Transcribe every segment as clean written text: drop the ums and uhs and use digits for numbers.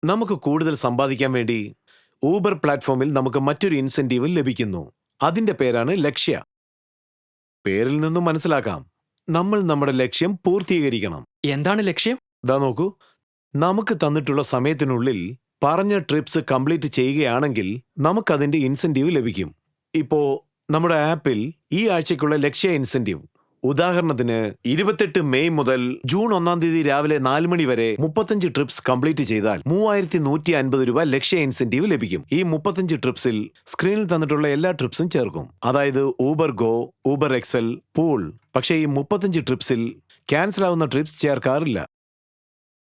നമുക്ക് കൂടുതൽ സമ്പാദിക്കാൻ വേണ്ടി ഊബർ പ്ലാറ്റ്ഫോമിൽ നമുക്ക് മറ്റൊരു ഇൻസെന്റീവ് ലഭിക്കുന്നു. അതിന്റെ പേരാണ് ലക്ഷ്യ. പേരിൽ നിന്നും മനസ്സിലാക്കാം, നമ്മൾ നമ്മുടെ ലക്ഷ്യം പൂർത്തീകരിക്കണം. എന്താണ് ലക്ഷ്യം? ദാ നോക്കൂ, നമുക്ക് തന്നിട്ടുള്ള സമയത്തിനുള്ളിൽ പറഞ്ഞ ട്രിപ്സ് കംപ്ലീറ്റ് ചെയ്യുകയാണെങ്കിൽ നമുക്കതിന്റെ ഇൻസെന്റീവ് ലഭിക്കും. ഇപ്പോ നമ്മുടെ ആപ്പിൽ ഈ ആഴ്ചയ്ക്കുള്ള ലക്ഷ്യ ഇൻസെന്റീവ്, ഉദാഹരണത്തിന് 28 മെയ് മുതൽ ജൂൺ 1 തീയതി രാവിലെ 4 മണി വരെ 35 ട്രിപ്സ് കംപ്ലീറ്റ് ചെയ്താൽ 3150 രൂപ ലക്ഷ്യ ഇൻസെന്റീവ് ലഭിക്കും. ഈ 35 ട്രിപ്സിൽ സ്ക്രീനിൽ തന്നിട്ടുള്ള എല്ലാ ട്രിപ്സും ചേർക്കും. അതായത് Uber Go, Uber XL, pool. പക്ഷേ ഈ 35 ട്രിപ്സിൽ ക്യാൻസൽ ആവുന്ന ട്രിപ്സ് ചേർക്കാറില്ല.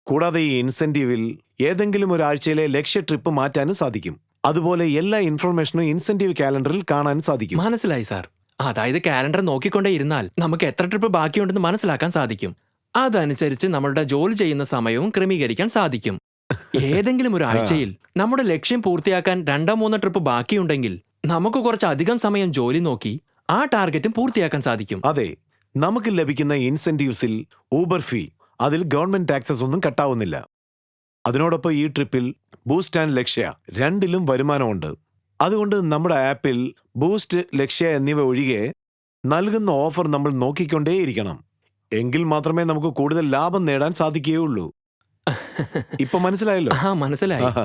കൂടാതെ ഈ ഇൻസെന്റീവിൽ ഏതെങ്കിലും ഒരാഴ്ചയിലെ ലക്ഷ്യ ട്രിപ്പ് മാറ്റാനും സാധിക്കും. അതുപോലെ എല്ലാ ഇൻഫർമേഷനും ഇൻസെന്റീവ് കാലണ്ടറിൽ കാണാൻ സാധിക്കും. മനസ്സിലായി സാർ. അതായത് കാലണ്ടർ നോക്കിക്കൊണ്ടേ ഇരുന്നാൽ നമുക്ക് എത്ര ട്രിപ്പ് ബാക്കിയുണ്ടെന്ന് മനസ്സിലാക്കാൻ സാധിക്കും. അതനുസരിച്ച് നമ്മളുടെ ജോലി ചെയ്യുന്ന സമയവും ക്രമീകരിക്കാൻ സാധിക്കും. ഏതെങ്കിലും ഒരു ആഴ്ചയിൽ നമ്മുടെ ലക്ഷ്യം പൂർത്തിയാക്കാൻ 2-3 ട്രിപ്പ് ബാക്കിയുണ്ടെങ്കിൽ നമുക്ക് കുറച്ചധികം സമയം ജോലി നോക്കി ആ ടാർഗറ്റും പൂർത്തിയാക്കാൻ സാധിക്കും. അതെ, നമുക്ക് ലഭിക്കുന്ന ഇൻസെന്റീവ്സിൽ ഊബർ ഫീ, അതിൽ ഗവൺമെന്റ് ടാക്സസ് ഒന്നും കട്ടാവുന്നില്ല. അതിനോടൊപ്പം ഈ ട്രിപ്പിൽ ബൂസ്റ്റ് ആൻഡ് ലക്ഷ്യ രണ്ടിലും വരുമാനമുണ്ട്. അതുകൊണ്ട് നമ്മുടെ ആപ്പിൽ ബൂസ്റ്റ്, ലക്ഷ്യ എന്നിവ ഒഴികെ നൽകുന്ന ഓഫർ നമ്മൾ നോക്കിക്കൊണ്ടേയിരിക്കണം. എങ്കിൽ മാത്രമേ നമുക്ക് കൂടുതൽ ലാഭം നേടാൻ സാധിക്കുകയുള്ളൂ. ഇപ്പൊ മനസ്സിലായല്ലോ? മനസ്സിലായി. ആഹാ.